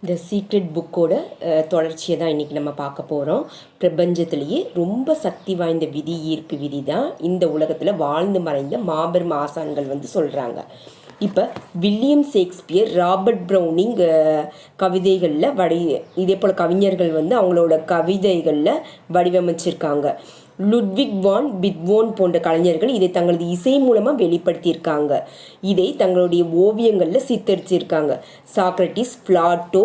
இந்த சீக்ரெட் புக்கோட தொடர்ச்சியை தான் இன்றைக்கி நம்ம பார்க்க போகிறோம். பிரபஞ்சத்திலேயே ரொம்ப சக்தி வாய்ந்த விதி ஈர்ப்பு விதி தான் இந்த உலகத்தில் வாழ்ந்து மறைந்த மாபெரும் ஆசான்கள் சொல்கிறாங்க. இப்போ வில்லியம் ஷேக்ஸ்பியர், ராபர்ட் ப்ரௌனிங் கவிதைகளில் இதே போல் கவிஞர்கள் அவங்களோட கவிதைகளில் வடிவமைச்சிருக்காங்க. லுட்விக் வான் பிட்வோன் போன்ற கலைஞர்கள் இதை தங்களது இசை மூலமாக வெளிப்படுத்தியிருக்காங்க. இதை தங்களுடைய ஓவியங்களில் சித்தரிச்சிருக்காங்க. Socrates, Plato,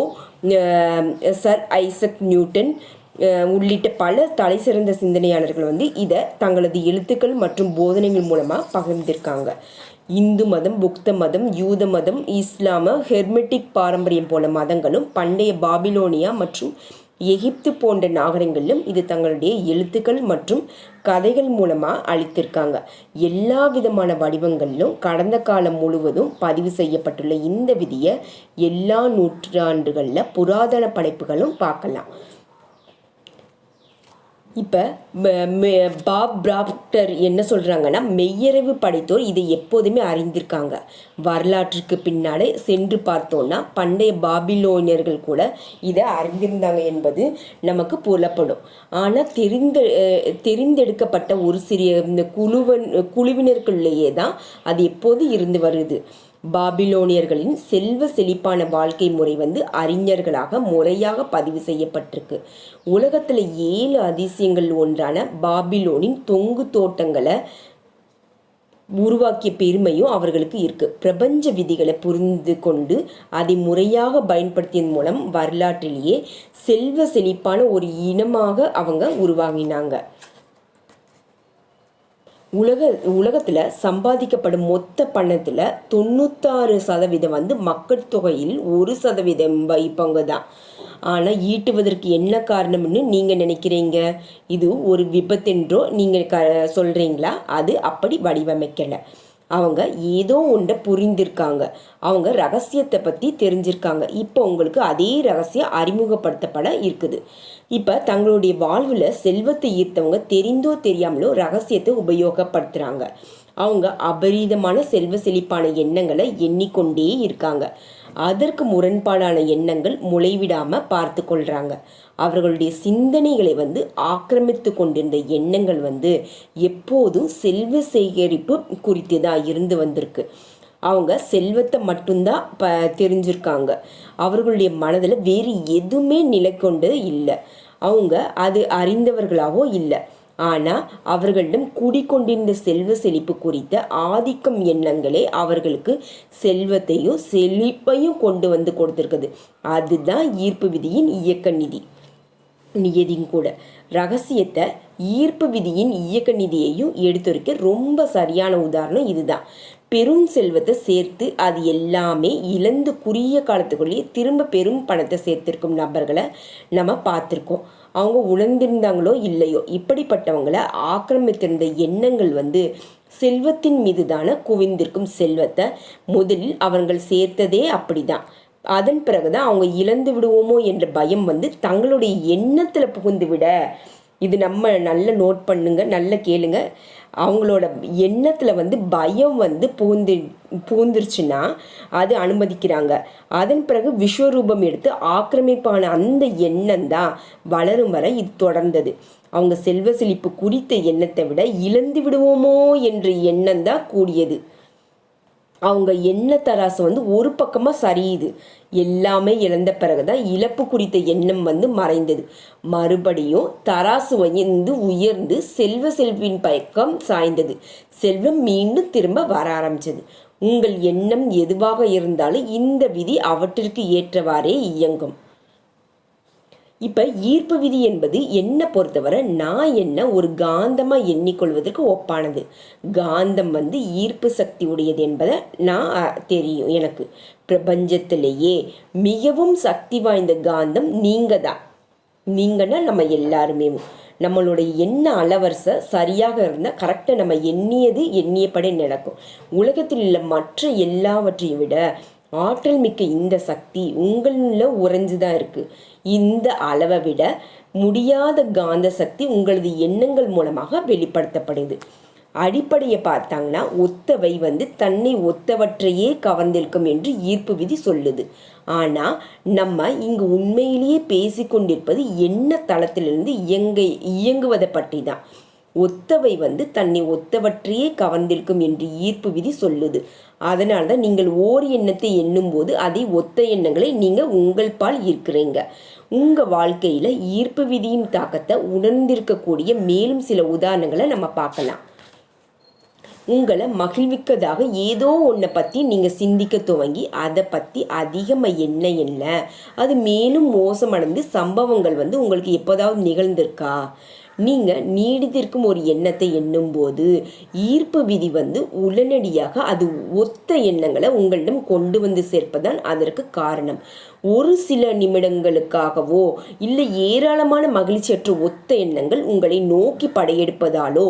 Sir Isaac Newton உள்ளிட்ட பல தலை சிறந்த சிந்தனையாளர்கள் இதை தங்களது எழுத்துக்கள் மற்றும் போதனைகள் மூலமாக பகிர்ந்திருக்காங்க. இந்து மதம், புத்த மதம், யூத மதம், இஸ்லாம, ஹெர்மெட்டிக் பாரம்பரியம் போல மதங்களும் பண்டைய பாபிலோனியா மற்றும் எகிப்து போன்ற நாகரிகங்களிலும் இது தங்களுடைய எழுத்துக்கள் மற்றும் கதைகள் மூலமாக அளித்திருக்காங்க. எல்லா விதமான வடிவங்களிலும் கடந்த காலம் முழுவதும் பதிவு செய்யப்பட்டுள்ள இந்த விதியை எல்லா நூற்றாண்டுகளில் புராதன படைப்புகளும் பார்க்கலாம். இப்போ பாப் ப்ராக்டர் என்ன சொல்கிறாங்கன்னா, மெய்யறிவு படைத்தோர் இதை எப்போதுமே அறிந்திருக்காங்க. வரலாற்றுக்கு பின்னாடி சென்று பார்த்தோன்னா பண்டைய பாபிலோனியர்கள் கூட இதை அறிந்திருந்தாங்க என்பது நமக்கு புலப்படும். ஆனால் தெரிந்தெடுக்கப்பட்ட ஒரு சிறிய இந்த குழுவினருக்குள்ளேயே தான் அது எப்போது இருந்து வருது. பாபிலோனியர்களின் செல்வ செழிப்பான வாழ்க்கை முறை அறிஞர்களாக முறையாக பதிவு செய்யப்பட்டிருக்கு. உலகத்தில் 7 அதிசயங்கள் ஒன்றான பாபிலோனின் தொங்கு தோட்டங்களை உருவாக்கிய பெருமையும் அவர்களுக்கு இருக்கு. பிரபஞ்ச விதிகளை புரிந்து கொண்டு அதை முறையாக பயன்படுத்தியதன் மூலம் வரலாற்றிலேயே செல்வ செழிப்பான ஒரு இனமாக அவங்க உருவாகினாங்க. உலகத்தில் சம்பாதிக்கப்படும் மொத்த பணத்தில் 96% மக்கள் தொகையில் 1% வைப்பாங்க தான். ஆனால் ஈட்டுவதற்கு என்ன காரணம்னு நீங்கள் நினைக்கிறீங்க? இது ஒரு விபத்தென்றோ நீங்கள் சொல்கிறீங்களா? அது அப்படி வடிவமைக்கலை. அவங்க ஏதோ ஒன்றை புரிந்திருக்காங்க. அவங்க ரகசியத்தை பற்றி தெரிஞ்சிருக்காங்க. இப்போ உங்களுக்கு அதே ரகசியம் அறிமுகப்படுத்தப்பட இருக்குது. இப்போ தங்களுடைய வாழ்வில் செல்வத்தை ஈர்த்தவங்க தெரிந்தோ தெரியாமலோ ரகசியத்தை உபயோகப்படுத்துகிறாங்க. அவங்க அபரீதமான செல்வ செழிப்பான எண்ணங்களை எண்ணிக்கொண்டே இருக்காங்க. அதற்கு முரண்பாடான எண்ணங்கள் முளைவிடாமல் பார்த்து கொள்கிறாங்க. அவர்களுடைய சிந்தனைகளை ஆக்கிரமித்து கொண்டிருந்த எண்ணங்கள் எப்போதும் செல்வ சேகரிப்பு குறித்து தான் இருந்து வந்திருக்கு. அவங்க செல்வத்தை மட்டும்தான் தெரிஞ்சிருக்காங்க. அவர்களுடைய மனதில் வேறு எதுவுமே நிலை கொண்டு இல்லை. அவங்க அது அறிந்தவர்களாவோ இல்லை. ஆனால் அவர்களிடம் கூடிக்கொண்டிருந்த செல்வ செழிப்பு குறித்த ஆதிக்கம் எண்ணங்களே அவர்களுக்கு செல்வத்தையும் செழிப்பையும் கொண்டு கொடுத்துருக்குது. அதுதான் ஈர்ப்பு விதியின் இயக்க நிதியும் கூட. ரகசியத்தை ஈர்ப்பு விதியின் இயக்க நிதியையும் எடுத்துரைக்க ரொம்ப சரியான உதாரணம் இதுதான். பெரும் செல்வத்தை சேர்த்து அது எல்லாமே இழந்து குறுகிய காலத்துக்குள்ளேயே திரும்ப பெரும் பணத்தை சேர்த்திருக்கும் நபர்களை நம்ம பார்த்துருக்கோம். அவங்க உணர்ந்திருந்தாங்களோ இல்லையோ, இப்படிப்பட்டவங்களை ஆக்கிரமித்திருந்த எண்ணங்கள் செல்வத்தின் மீது தானே குவிந்திருக்கும் செல்வத்தை முதலில் அவர்கள் சேர்த்ததே அப்படிதான். அதன் பிறகுதான் அவங்க இழந்து விடுவோமோ என்ற பயம் தங்களுடைய எண்ணத்தில் புகுந்து விட, இது நம்ம நல்ல நோட் பண்ணுங்க, நல்ல கேளுங்க. அவங்களோட எண்ணத்தில் பயம் புகுந்துருச்சுன்னா அது அனுமதிக்கிறாங்க. அதன் பிறகு விஸ்வரூபம் எடுத்து ஆக்கிரமிப்பான அந்த எண்ணம் தான் வளரும் வரை இது தொடர்ந்தது. அவங்க செல்வ செழிப்பு குறித்த எண்ணத்தை விட இழந்து விடுவோமோ என்ற எண்ணம் தான் கூடியது. அவங்க எண்ண தராசு ஒரு பக்கமாக சரியுது. எல்லாமே இழந்த பிறகுதான் இழப்பு குறித்த எண்ணம் மறைந்தது. மறுபடியும் தராசு உயர்ந்து செல்வின் பக்கம் சாய்ந்தது. செல்வம் மீண்டும் திரும்ப வர ஆரம்பிச்சது. உங்கள் எண்ணம் எதுவாக இருந்தாலும் இந்த விதி அவற்றிற்கு ஏற்றவாறே இயங்கும். இப்போ ஈர்ப்பு விதி என்பது என்னை பொறுத்தவரை நான் என்ன ஒரு காந்தமாக எண்ணிக்கொள்வதற்கு ஒப்பானது. காந்தம் ஈர்ப்பு சக்தி உடையது என்பதை நான் தெரியும். எனக்கு பிரபஞ்சத்திலேயே மிகவும் சக்தி வாய்ந்த காந்தம் நீங்கள் தான். நீங்கன்னா நம்ம எல்லாருமே. நம்மளுடைய எண்ண அலவரிசை சரியாக இருந்தால் கரெக்டாக நம்ம எண்ணியபடி நடக்கும். உலகத்தில் உள்ள மற்ற எல்லாவற்றையும் விட ஆற்றல் மிக்க இந்த சக்தி உங்களில் உறைஞ்சுதான் இருக்கு. இந்த அளவை விட முடியாத காந்த சக்தி உங்களது எண்ணங்கள் மூலமாக வெளிப்படுத்தப்படுது. அடிப்படையை பார்த்தாங்கன்னா ஒத்தவை தன்னை ஒத்தவற்றையே கவர்ந்திருக்கும் என்று ஈர்ப்பு விதி சொல்லுது. ஆனால் நம்ம இங்கு உண்மையிலேயே பேசிக்கொண்டிருப்பது என்ன தளத்திலிருந்து இயங்குவதை பற்றி தான். ஒத்தவை வந்து தன்னை ஒத்தவற்றையே கவர்ந்திருக்கும் என்று ஈர்ப்பு விதி சொல்லுது. அதனால தான் நீங்கள் ஓர் எண்ணத்தை எண்ணும் போது அதை ஒத்த எண்ணங்களை நீங்கள் உங்கள் பால் ஈர்க்கிறீங்க. உங்கள் வாழ்க்கையில் ஈர்ப்பு விதியின் தாக்கத்தை உணர்ந்திருக்கக்கூடிய மேலும் சில உதாரணங்களை நம்ம பார்க்கலாம். உங்களை மகிழ்விக்கதாக ஏதோ ஒன்றை பற்றி நீங்கள் சிந்திக்க துவங்கி அதை பற்றி அதிகமாக என்ன அது மேலும் மோசமடைந்து சம்பவங்கள் வந்து உங்களுக்கு எப்போதாவது நிகழ்ந்திருக்கா? நீங்கள் நீடித்திருக்கும் ஒரு எண்ணத்தை எண்ணும்போது ஈர்ப்பு விதி வந்து உடனடியாக அது ஒத்த எண்ணங்களை உங்களிடம் கொண்டு வந்து சேர்ப்பதான் அதற்கு காரணம். ஒரு சில நிமிடங்களுக்காகவோ இல்லை ஏராளமான மகிழ்ச்சியற்ற ஒத்த எண்ணங்கள் உங்களை நோக்கி படையெடுப்பதாலோ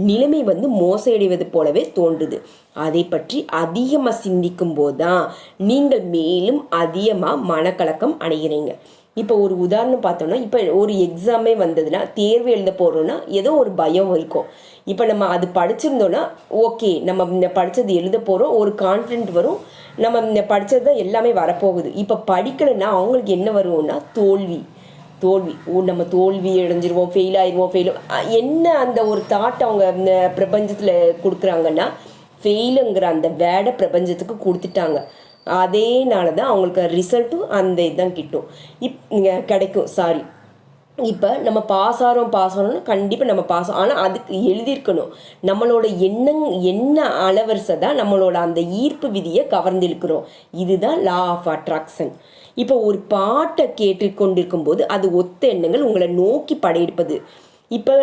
நிலைமை வந்து மோசமடைவது போலவே தோன்றுது. அதை பற்றி அதிகமாக சிந்திக்கும் போதுதான் நீங்கள் மேலும் அதிகமாக மனக்கலக்கம் அடைகிறீங்க. இப்போ ஒரு உதாரணம் பார்த்தோம்னா, இப்போ ஒரு எக்ஸாமே வந்ததுன்னா, தேர்வு எழுத போகிறோன்னா ஏதோ ஒரு பயம் இருக்கும். இப்போ நம்ம அது படிச்சிருந்தோன்னா ஓகே, நம்ம இந்த படித்தது எழுத போகிறோம், ஒரு கான்ஃபிடென்ட் வரும், நம்ம இந்த படித்தது தான் எல்லாமே வரப்போகுது. இப்போ படிக்கலைன்னா அவங்களுக்கு என்ன வருவோம்னா தோல்வி. நம்ம தோல்வி அடைஞ்சிருவோம், ஃபெயில் ஆயிடுவோம். என்ன அந்த ஒரு தாட் அவங்க இந்த பிரபஞ்சத்தில் கொடுக்குறாங்கன்னா, ஃபெயிலுங்கிற அந்த வேடை பிரபஞ்சத்துக்கு கொடுத்துட்டாங்க. அதேனால தான் அவங்களுக்கு ரிசல்ட்டும் அந்த இதுதான் கிடைக்கும். இப்போ நம்ம பாஸ் ஆகிறோம்னா கண்டிப்பாக நம்ம பாஸ் ஆகும். ஆனால் அதுக்கு எழுதியிருக்கணும் நம்மளோட என்ன அளவரிசை தான் நம்மளோட அந்த ஈர்ப்பு விதியை கவர்ந்திருக்கிறோம். இதுதான் லா ஆஃப் அட்ராக்ஷன். இப்போ ஒரு பாட்டை கேட்டுக்கொண்டிருக்கும் போது அது ஒத்த எண்ணங்கள் உங்களை நோக்கி படையெடுப்பது. இப்போ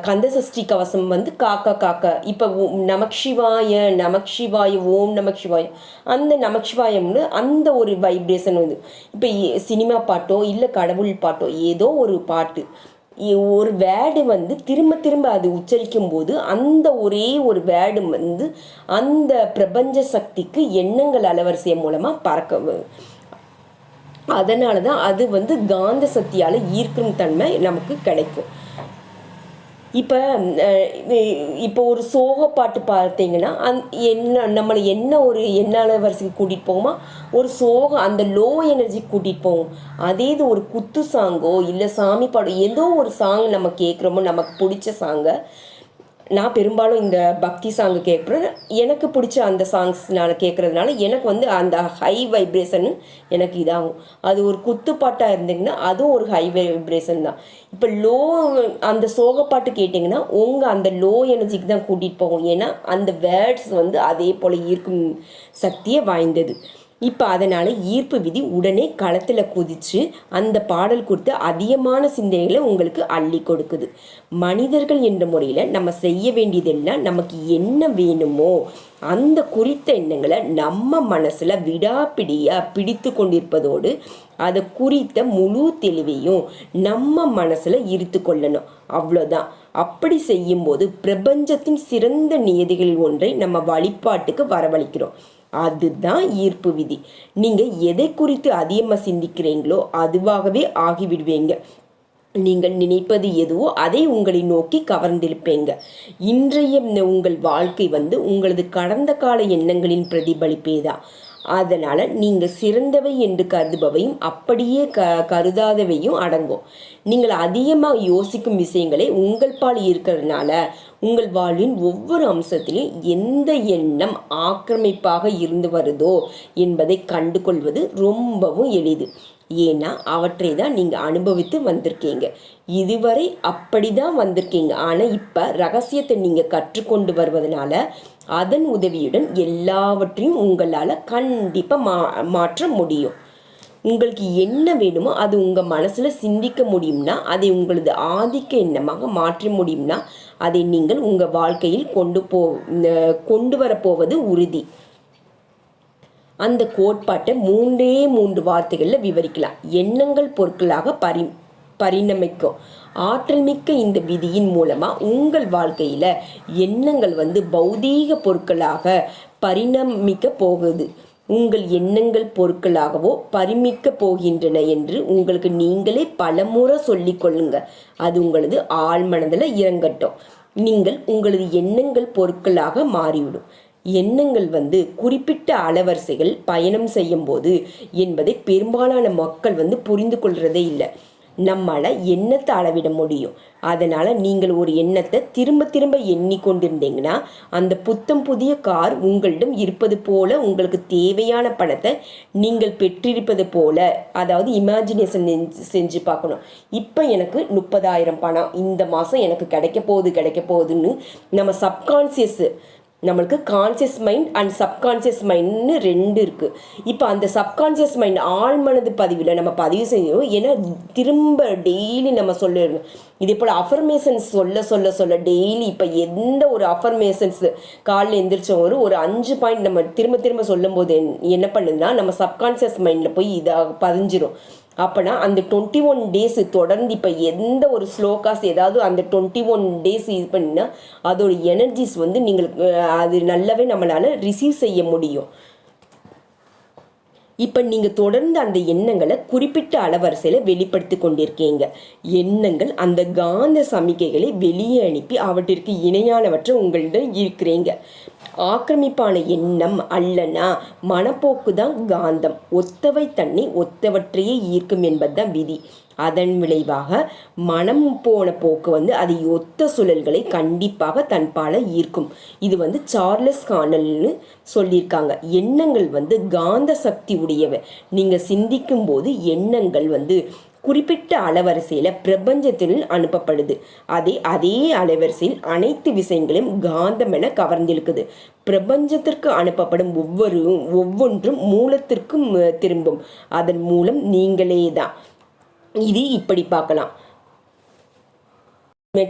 கந்தசஷ்டி கவசம் வந்து காக்கா காக்கா, இப்போ நமக்ஷிவாய ஓம் நமக்ஷிவாய, அந்த நமக்ஷிவாயம்னு அந்த ஒரு வைப்ரேஷன் வந்து இப்போ சினிமா பாட்டோ இல்லை கடவுள் பாட்டோ ஏதோ ஒரு பாட்டு ஒரு வேர்டு வந்து திரும்ப அது உச்சரிக்கும் போது அந்த ஒரே ஒரு வேர்டு வந்து அந்த பிரபஞ்ச சக்திக்கு எண்ணங்கள் அலவரிசை மூலமாக பறக்க, அதனால தான் அது வந்து காந்த சக்தியால் ஈர்க்கும் தன்மை நமக்கு கிடைக்கும். இப்போ ஒரு சோக பாட்டு பார்த்தீங்கன்னா நம்மளை ஒரு அலவரிசைக்கு கூட்டிகிட்டு போகுமா, ஒரு சோகம் அந்த லோ எனர்ஜிக்கு கூட்டிகிட்டு போகும். அதே இது ஒரு குத்து சாங்கோ இல்லை சாமி பாடம் ஏதோ ஒரு சாங் நம்ம கேட்குறோமோ, நமக்கு பிடிச்ச சாங்கை, நான் பெரும்பாலும் இந்த பக்தி சாங்கு கேட்குறேன். எனக்கு பிடிச்ச அந்த சாங்ஸ் நான் கேட்குறதுனால எனக்கு வந்து அந்த ஹை வைப்ரேஷனு எனக்கு இதாகும். அது ஒரு குத்துப்பாட்டாக இருந்தீங்கன்னா அதுவும் ஒரு ஹை வைப்ரேஷன் தான். இப்போ அந்த சோகப்பாட்டு கேட்டிங்கன்னா உங்கள் அந்த லோ எனர்ஜிக்கு தான் கூட்டிகிட்டு போகும். ஏன்னா அந்த வேர்ட்ஸ் வந்து அதே போல் ஈர்க்கும் சக்தியை வாய்ந்தது. இப்போ அதனால் ஈர்ப்பு விதி உடனே களத்தில் குதித்து அந்த பாடல் கொடுத்து அதிகமான சிந்தனைகளை உங்களுக்கு அள்ளி கொடுக்குது. மனிதர்கள் என்ற முறையில் நம்ம செய்ய வேண்டியதெல்லாம் நமக்கு என்ன வேணுமோ அந்த குறித்த எண்ணங்களை நம்ம மனசில் விடாப்பிடியாக பிடித்து கொண்டிருப்பதோடு அதை குறித்த முழு தெளிவையும் நம்ம மனசில் இருத்து கொள்ளணும். அவ்வளோதான். அப்படி செய்யும்போது பிரபஞ்சத்தின் சிறந்த நியதிகளில் ஒன்றை நம்ம வழிபாட்டுக்கு வரவழைக்கிறோம். அதுதான் ஈர்ப்பு விதி. நீங்கள் எதை குறித்து அதிகமாக சிந்திக்கிறீங்களோ அதுவாகவே ஆகிவிடுவீங்க. நீங்கள் நினைப்பது எதுவோ அதை உங்களை நோக்கி கவர்ந்திருப்பீங்க. இன்றைய உங்கள் வாழ்க்கை வந்து உங்களது கடந்த கால எண்ணங்களின் பிரதிபலிப்பே தான். அதனால் நீங்கள் சிறந்தவை என்று கருதுபவையும் அப்படியே கருதாதவையும் அடங்கும். நீங்கள் அதிகமாக யோசிக்கும் விஷயங்களே உங்கள் பால் இருக்கிறதுனால உங்கள் வாழ்வின் ஒவ்வொரு அம்சத்திலும் எந்த எண்ணம் ஆக்கிரமிப்பாக இருந்து வருதோ என்பதை கண்டு கொள்வது ரொம்பவும் எளிது. ஏன்னா அவற்றை தான் நீங்கள் அனுபவித்து வந்திருக்கீங்க. இதுவரை அப்படி தான் வந்திருக்கீங்க. ஆனால் இப்போ ரகசியத்தை நீங்கள் கற்றுக்கொண்டு வருவதனால அதன் உதவியுடன் எல்லாவற்றையும் உங்களால் கண்டிப்பாக மாற்ற முடியும். உங்களுக்கு என்ன வேணுமோ அது உங்கள் மனசில் சிந்திக்க முடியும்னா, அதை உங்களது ஆதிக்க எண்ணமாக மாற்ற முடியும்னா, அதை நீங்கள் உங்கள் வாழ்க்கையில் கொண்டு வரப்போவது உறுதி. அந்த கோட்பாட்டை 3 வார்த்தைகளில் விவரிக்கலாம். எண்ணங்கள் பொருட்களாக பரிணமிக்கும். ஆற்றல் மிக்க இந்த விதியின் மூலமாக உங்கள் வாழ்க்கையில் எண்ணங்கள் வந்து பௌதீக பொருட்களாக பரிணமிக்க போகுது. உங்கள் எண்ணங்கள் பொருட்களாகவோ பரிமிக்க போகின்றன என்று உங்களுக்கு நீங்களே பலமுறை சொல்லிக்கொள்ளுங்க. அது உங்களது ஆழ்மனதில் இறங்கட்டும். நீங்கள் உங்களது எண்ணங்கள் பொருட்களாக மாறிவிடும். எண்ணங்கள் வந்து குறிப்பிட்ட அலைவரிசைகள் பயணம் செய்யும் போது என்பதை பெரும்பாலான மக்கள் வந்து புரிந்து கொள்றதே இல்லை. நம்மளால் எண்ணத்தை அளவிட முடியும். அதனால் நீங்கள் ஒரு எண்ணத்தை திரும்ப திரும்ப எண்ணிக்கொண்டிருந்தீங்கன்னா அந்த புத்தம் புதிய கார் உங்களிடம் இருப்பது போல, உங்களுக்கு தேவையான பணத்தை நீங்கள் பெற்றிருப்பது போல, அதாவது இமேஜினேஷன் செஞ்சு பார்க்கணும். இப்போ எனக்கு 30,000 பணம் இந்த மாதம் எனக்கு கிடைக்க போகுதுன்னு நம்ம சப்கான்சியஸ், நம்மளுக்கு கான்சியஸ் மைண்ட் அண்ட் சப்கான்சியஸ் மைண்ட்னு 2 இருக்குது. இப்போ அந்த சப்கான்சியஸ் மைண்ட் ஆழ்மனது பதிவில் நம்ம பதிவு செய்யணும். ஏன்னா திரும்ப டெய்லி நம்ம சொல்லிடணும். இதே போல் அஃபர்மேஷன்ஸ் சொல்ல டெய்லி இப்போ எந்த ஒரு அஃபர்மேஷன்ஸ் காலையில் எந்திரிச்ச ஒரு 5 பாயிண்ட் நம்ம திரும்ப திரும்ப சொல்லும் போது என்ன பண்ணுதுன்னா நம்ம சப்கான்சியஸ் மைண்டில் போய் இதாக பதிஞ்சிரும். அப்போனா அந்த 21 டேஸ் தொடர்ந்து இப்போ எந்த ஒரு ஸ்லோகாஸ் ஏதாவது அந்த 21 டேஸ் இது பண்ணினா அதோட எனர்ஜிஸ் வந்து நீங்கள் அது நல்லாவே நம்மளால் ரிசீவ் செய்ய முடியும். இப்போ நீங்கள் தொடர்ந்து அந்த எண்ணங்களை குறிப்பிட்ட அலைவரிசையில் வெளிப்படுத்தி கொண்டிருக்கீங்க. எண்ணங்கள் அந்த காந்த சமிக்கைகளை வெளியே அனுப்பி அவற்றிற்கு இணையானவற்றை உங்கள்கிட்ட இருக்கிறீங்க. ஆக்கிரமிப்பான எண்ணம் அல்லனா மனப்போக்கு தான் காந்தம். ஒத்தவை தன்னை ஒத்தவற்றையே ஈர்க்கும் என்பதுதான் விதி. அதன் விளைவாக மனம் போன போக்கு வந்து அதை ஒத்த சுழல்களை கண்டிப்பாக தன்பால ஈர்க்கும். இது வந்து சார்லஸ் கார்னல்னு சொல்லியிருக்காங்க. எண்ணங்கள் வந்து காந்த சக்தி உடையவை. நீங்கள் சிந்திக்கும் போது எண்ணங்கள் வந்து குறிப்பிட்ட அலைவரிசையில் பிரபஞ்சத்தில் அனுப்பப்படுது. அதே அலைவரிசையில் அனைத்து விஷயங்களையும் காந்தம் என கவர்ந்திருக்குது. பிரபஞ்சத்திற்கு அனுப்பப்படும் ஒவ்வொன்றும் மூலத்திற்கும் திரும்பும். அதன் மூலம் நீங்களே தான். இது இப்படி பார்க்கலாம்.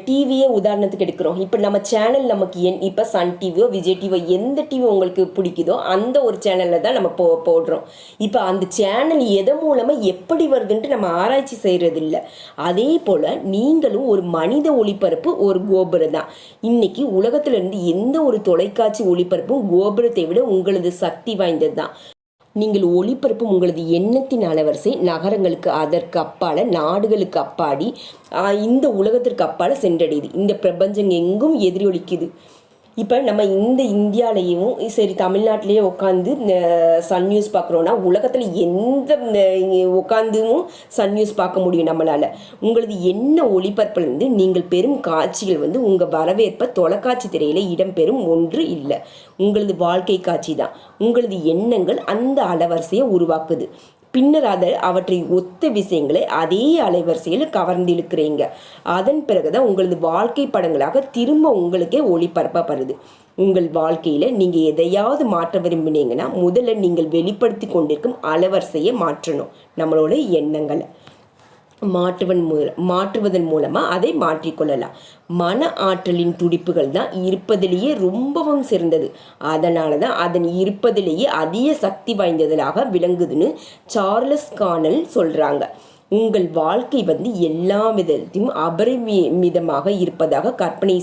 டிவியே உதாரணத்துக்கு எடுக்கிறோம். இப்போ நம்ம சேனல் நமக்கு இப்போ சன் டிவியோ விஜய் டிவியோ எந்த டிவி உங்களுக்கு பிடிக்குதோ அந்த ஒரு சேனலில் தான் நம்ம போடுறோம். இப்போ அந்த சேனல் எது மூலமாக எப்படி வருதுன்ட்டு நம்ம ஆராய்ச்சி செய்கிறது இல்லை. அதே போல் நீங்களும் ஒரு மனித ஒளிபரப்பு ஒரு கோபுரம் தான். இன்னைக்கு உலகத்திலிருந்து எந்த ஒரு தொலைக்காட்சி ஒளிபரப்பும் கோபுரத்தை விட உங்களது சக்தி வாய்ந்தது தான். நீங்கள் ஒளிபரப்பும் உங்களது எண்ணத்தின் அலைவரிசை நகரங்களுக்கு அதற்கு அப்பால நாடுகளுக்கு அப்பாடி இந்த உலகத்திற்கு அப்பால சென்றடையுது. இந்த பிரபஞ்சம் எங்கும் எதிரொலிக்குது. இப்போ நம்ம இந்த இந்தியாவிலையும் சரி தமிழ்நாட்டிலேயே உட்காந்து சன் நியூஸ் பார்க்குறோன்னா உலகத்தில் எந்த உட்காந்தும் சன் நியூஸ் பார்க்க முடியும் நம்மளால். உங்களது என்ன ஒளிபரப்புலேருந்து நீங்கள் பெறும் காட்சிகள் வந்து உங்கள் வரவேற்பை தொலைக்காட்சி திரையில் இடம்பெறும் ஒன்று இல்லை. உங்களது வாழ்க்கை காட்சி தான். உங்களது எண்ணங்கள் அந்த அலைவரிசையை உருவாக்குது. பின்னர் அவற்றை ஒத்த விஷயங்களை அதே அலைவரிசையில் கவர்ந்திருக்கிறீங்க. அதன் பிறகுதான் உங்களது வாழ்க்கை படங்களாக திரும்ப உங்களுக்கே ஒளிபரப்பப்படுது. உங்கள் வாழ்க்கையில் நீங்கள் எதையாவது மாற்ற விரும்பினீங்கன்னா முதல்ல நீங்கள் வெளிப்படுத்தி கொண்டிருக்கும் அலைவரிசையை மாற்றணும். நம்மளோட எண்ணங்களை மாற்றுவதன் மூலமாக அதை மாற்றிக்கொள்ளலாம். மன ஆற்றலின் துடிப்புகள் தான் இருப்பதிலேயே ரொம்பவும் சிறந்தது. அதனால தான் அதன் இருப்பதிலேயே அதிக சக்தி வாய்ந்ததாக விளங்குதுன்னு சார்லஸ் கார்னல் சொல்கிறாங்க. உங்கள் வாழ்க்கை வந்து எல்லா விதத்தையும் அபரிமிதமாக இருப்பதாக கற்பனை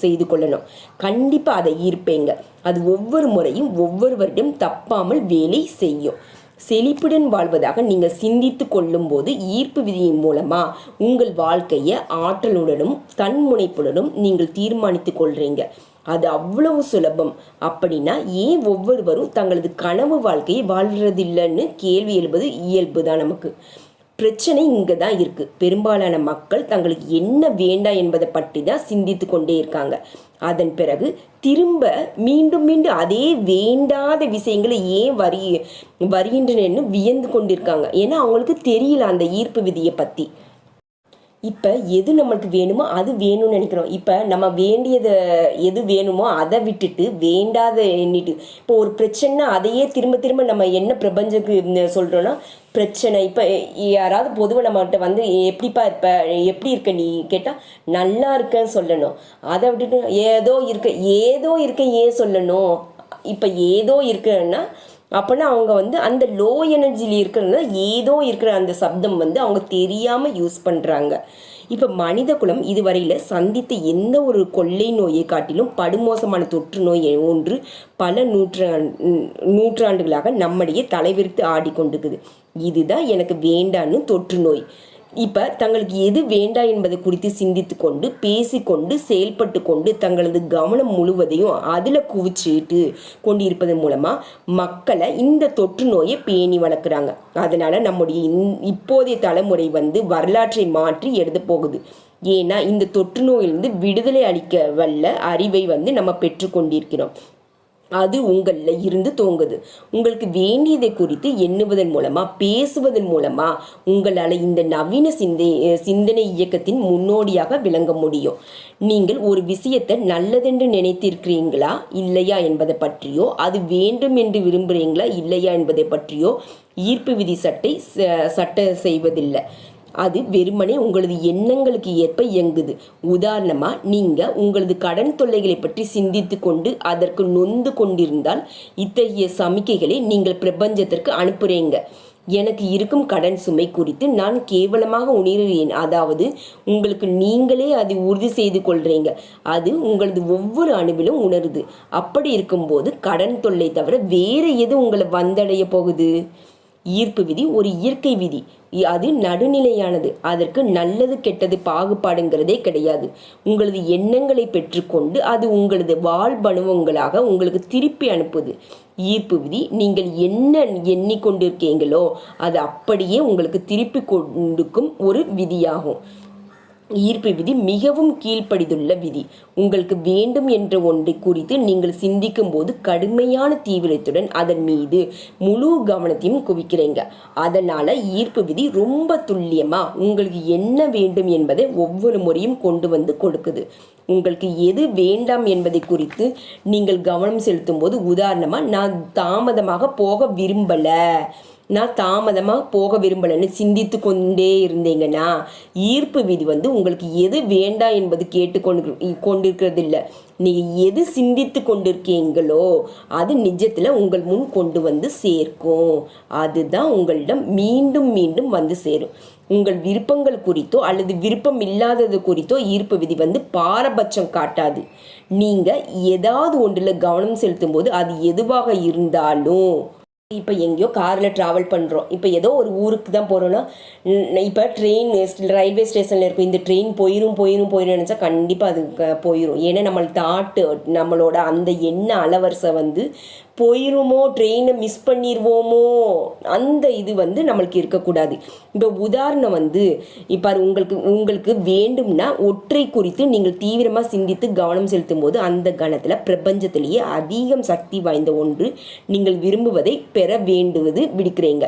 செய்து கொள்ளணும். கண்டிப்பாக அதை ஈர்ப்பேங்க. அது ஒவ்வொரு முறையும் ஒவ்வொருவரிடம் தப்பாமல் வேலை செய்யும். செழிப்புடன் வாழ்வதாக நீங்கள் சிந்தித்து கொள்ளும் போது ஈர்ப்பு விதியின் மூலமாக உங்கள் வாழ்க்கையை ஆற்றலுடனும் தன்முனைப்புடனும் நீங்கள் தீர்மானித்து கொள்றீங்க. அது அவ்வளவு சுலபம். அப்படின்னா ஏன் ஒவ்வொருவரும் தங்களது கனவு வாழ்க்கையை வாழ்றதில்லைன்னு கேள்வி எழுப்பது இயல்பு தான். நமக்கு பிரச்சனை இங்கே தான் இருக்குது. பெரும்பாலான மக்கள் தங்களுக்கு என்ன வேண்டாம் என்பதை பற்றி தான் சிந்தித்து கொண்டே இருக்காங்க. அதன் பிறகு திரும்ப மீண்டும் அதே வேண்டாத விஷயங்களை ஏன் வருகின்றன வியந்து கொண்டிருக்காங்க. ஏன்னா அவங்களுக்கு தெரியல அந்த ஈர்ப்பு விதியை பற்றி. இப்போ எது நம்மளுக்கு வேணுமோ அது வேணும்னு நினைக்கிறோம். இப்போ நம்ம வேண்டியதை எது வேணுமோ அதை விட்டுட்டு வேண்டாத எண்ணிட்டு இப்போ ஒரு பிரச்சனை அதையே திரும்ப நம்ம என்ன பிரபஞ்சத்துக்கு சொல்கிறோன்னா பிரச்சனை. இப்போ யாராவது பொதுவாக நம்மகிட்ட வந்து எப்படிப்பா இப்போ எப்படி இருக்க நீ கேட்டால் நல்லா இருக்கேன்னு சொல்லணும். அதை விட்டுட்டு ஏதோ இருக்க ஏன் சொல்லணும்? இப்போ ஏதோ இருக்குன்னா அப்படின்னா அவங்க வந்து அந்த லோ எனர்ஜியில் இருக்கிறது ஏதோ இருக்கிற அந்த சப்தம் வந்து அவங்க தெரியாமல் யூஸ் பண்ணுறாங்க. இப்போ மனித குலம் இதுவரையில் சந்தித்த எந்த ஒரு கொள்ளை நோயை காட்டிலும் படுமோசமான தொற்று நோய் ஒன்று பல நூற்றாண்டுகளாக நம்முடைய தலைவிரித்து ஆடிக்கொண்டிருக்குது. இதுதான் எனக்கு வேண்டான்னு தொற்று நோய். இப்போ தங்களுக்கு எது வேண்டாம் என்பதை குறித்து சிந்தித்து கொண்டு பேசிக்கொண்டு செயல்பட்டு கொண்டு தங்களது கவனம் முழுவதையும் அதில் குவிச்சிட்டு கொண்டு இருப்பதன் மூலமாக மக்களை இந்த தொற்று நோயை பேணி வளர்க்குறாங்க. அதனால் நம்முடைய இப்போதைய தலைமுறை வரலாற்றை மாற்றி எடுத்து போகுது. ஏன்னா இந்த தொற்று நோயிலிருந்து விடுதலை அளிக்க வல்ல அறிவை நம்ம பெற்றுக்கொண்டிருக்கிறோம். அது உங்களில் இருந்து தோங்குது. உங்களுக்கு வேண்டியதை குறித்து எண்ணுவதன் மூலமாக பேசுவதன் மூலமாக உங்களால் இந்த நவீன சிந்தனை இயக்கத்தின் முன்னோடியாக விளங்க முடியும். நீங்கள் ஒரு விஷயத்தை நல்லதென்று நினைத்திருக்கிறீங்களா இல்லையா என்பதை பற்றியோ, அது வேண்டும் என்று விரும்புகிறீங்களா இல்லையா என்பதை பற்றியோ ஈர்ப்பு விதி சட்ட செய்வதில்லை. அது வெறுமனே உங்களது எண்ணங்களுக்கு ஏற்ப இயங்குது. உதாரணமாக நீங்கள் உங்களது கடன் தொல்லைகளை பற்றி சிந்தித்து கொண்டு அதற்கு நொந்து கொண்டிருந்தால் இத்தகைய சமிக்கைகளை நீங்கள் பிரபஞ்சத்திற்கு அனுப்புகிறீங்க. எனக்கு இருக்கும் கடன் சுமை குறித்து நான் கேவலமாக உணர்கிறேன். அதாவது உங்களுக்கு நீங்களே அதை உறுதி செய்து கொள்றீங்க. அது உங்களது ஒவ்வொரு அணுவிலும் உணருது. அப்படி இருக்கும்போது கடன் தொல்லை தவிர வேறு எது உங்களை வந்தடைய போகுது? ஈர்ப்பு விதி ஒரு இயற்கை விதி. அது நடுநிலையானது. அதற்கு நல்லது கெட்டது பாகுபாடுங்கிறதே கிடையாது. உங்களது எண்ணங்களை பெற்றுக்கொண்டு அது உங்களது வாழ்வனுபவங்களாக உங்களுக்கு திருப்பி அனுப்புது. ஈர்ப்பு விதி நீங்கள் என்ன எண்ணிக்கொண்டிருக்கீங்களோ அது அப்படியே உங்களுக்கு திருப்பி கொடுக்கும் ஒரு விதியாகும். ஈர்ப்பு விதி மிகவும் கீழ்ப்படிந்துள்ள விதி. உங்களுக்கு வேண்டும் என்ற ஒன்றை குறித்து நீங்கள் சிந்திக்கும் போது கடுமையான தீவிரத்துடன் அதன் மீது முழு கவனத்தையும் குவிக்கிறீங்க. அதனால ஈர்ப்பு விதி ரொம்ப துல்லியமா உங்களுக்கு என்ன வேண்டும் என்பதை ஒவ்வொரு முறையும் கொண்டு கொடுக்குது. உங்களுக்கு எது வேண்டாம் என்பதை குறித்து நீங்கள் கவனம் செலுத்தும் போது, உதாரணமா நான் தாமதமாக போக விரும்பலைன்னு சிந்தித்து கொண்டே இருந்தீங்கன்னா ஈர்ப்பு விதி உங்களுக்கு எது வேண்டாம் என்பது கொண்டிருக்கிறது இல்லை. நீங்கள் எது சிந்தித்து கொண்டிருக்கீங்களோ அது நிஜத்தில் உங்கள் முன் கொண்டு சேர்க்கும். அதுதான் உங்களிடம் மீண்டும் மீண்டும் சேரும். உங்கள் விருப்பங்கள் குறித்தோ அல்லது விருப்பம் இல்லாதது குறித்தோ ஈர்ப்பு விதி பாரபட்சம் காட்டாது. நீங்கள் ஏதாவது ஒன்றில் கவனம் செலுத்தும் போது அது எதுவாக இருந்தாலும், இப்போ எங்கேயோ காரில் ட்ராவல் பண்ணுறோம், இப்போ ஏதோ ஒரு ஊருக்கு தான் போகிறோன்னா, இப்போ ட்ரெயின் ரயில்வே ஸ்டேஷனில் இருக்கும், இந்த ட்ரெயின் போயிடும் நினச்சா கண்டிப்பாக அது போயிடும். ஏன்னா நம்மளோட அந்த எண்ண அலவரிசை போயிருமோ, ட்ரெயினை மிஸ் பண்ணிடுவோமோ, அந்த இது நம்மளுக்கு இருக்கக்கூடாது. இப்போ உதாரணம் இப்போ உங்களுக்கு வேண்டும்னா ஒற்றை குறித்து நீங்கள் தீவிரமாக சிந்தித்து கவனம் செலுத்தும் போது அந்த கணத்தில் பிரபஞ்சத்திலேயே அதிகம் சக்தி வாய்ந்த ஒன்று நீங்கள் விரும்புவதை பெற வேண்டுவது விடுக்கிறீங்க.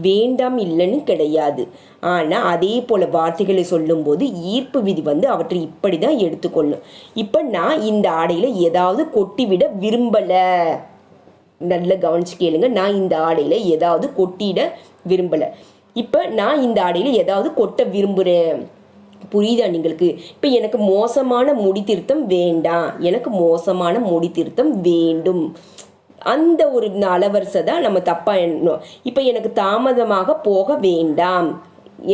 வேண்டாம் இல்லைன்னு கிடையாது. ஆனால் அதே போல் வார்த்தைகளை சொல்லும்போது ஈர்ப்பு விதி அவற்றை இப்படி தான் எடுத்துக்கொள்ளும். இப்போ நான் இந்த ஆடையில் ஏதாவது கொட்டிவிட விரும்பலை. நல்லா கவனிச்சு கேளுங்க. நான் இந்த ஆடையில் ஏதாவது கொட்டிட விரும்பலை. இப்போ நான் இந்த ஆடையில் ஏதாவது கொட்ட விரும்புகிறேன். புரியுதா நீங்களுக்கு? இப்போ எனக்கு மோசமான முடி திருத்தம் வேண்டாம், எனக்கு மோசமான முடி திருத்தம் வேண்டும். அந்த ஒரு அலவரிசை தான் நம்ம தப்பாக எண்ணணும். இப்போ எனக்கு தாமதமாக போக வேண்டாம்,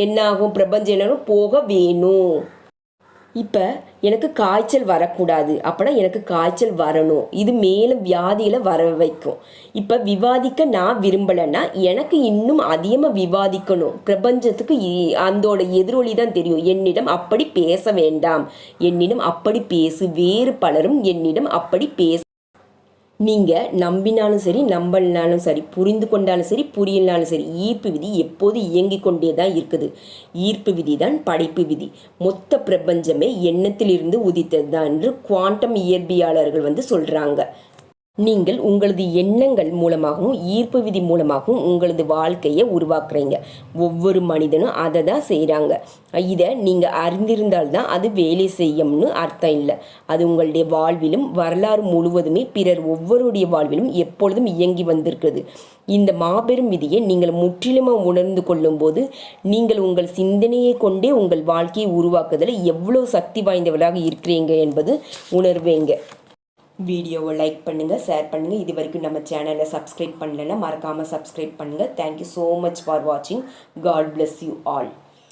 என்னாகும்? பிரபஞ்சம் என்ன போக வேணும். இப்போ எனக்கு காய்ச்சல் வரக்கூடாது, அப்படின்னா எனக்கு காய்ச்சல் வரணும். இது மேலும் வியாதிகளை வர வைக்கும். இப்போ விவாதிக்க நான் விரும்பலைன்னா எனக்கு இன்னும் அதிகமாக விவாதிக்கணும். பிரபஞ்சத்துக்கு அதோட எதிரொலி தான் தெரியும். என்னிடம் அப்படி பேச வேண்டாம், என்னிடம் அப்படி பேசு, வேறு பலரும் என்னிடம் அப்படி பேச. நீங்கள் நம்பினாலும் சரி நம்பலனாலும் சரி, புரிந்து கொண்டாலும் சரி புரியலனாலும் சரி, ஈர்ப்பு விதி எப்போது இயங்கிக் கொண்டே தான் இருக்குது. ஈர்ப்பு விதி தான் படைப்பு விதி. மொத்த பிரபஞ்சமே எண்ணத்திலிருந்து உதித்தது தான் என்று குவாண்டம் இயற்பியலாளர்கள் சொல்கிறாங்க. நீங்கள் உங்களது எண்ணங்கள் மூலமாகவும் ஈர்ப்பு விதி மூலமாகவும் உங்களது வாழ்க்கையை உருவாக்குறீங்க. ஒவ்வொரு மனிதனும் அதை தான் செய்கிறாங்க. இதை நீங்கள் அறிந்திருந்தால்தான் அது வேலை செய்யும்னு அர்த்தம் இல்லை. அது உங்களுடைய வாழ்விலும் வரலாறு முழுவதுமே பிறர் ஒவ்வொருடைய வாழ்விலும் எப்பொழுதும் இயங்கி வந்திருக்கிறது. இந்த மாபெரும் விதியை நீங்கள் முற்றிலுமாக உணர்ந்து கொள்ளும் போது நீங்கள் உங்கள் சிந்தனையை கொண்டே உங்கள் வாழ்க்கையை உருவாக்குதல் எவ்வளோ சக்தி வாய்ந்தவர்களாக இருக்கிறீங்க என்பது உணர்வேங்க. வீடியோவை லைக் பண்ணுங்கள், ஷேர் பண்ணுங்கள். இது வரைக்கும் நம்ம சேனலை சப்ஸ்கிரைப் பண்ணலைன்னா மறக்காமல் சப்ஸ்கிரைப் பண்ணுங்கள். தேங்க்யூ ஸோ மச் ஃபார் வாட்சிங். God bless you all.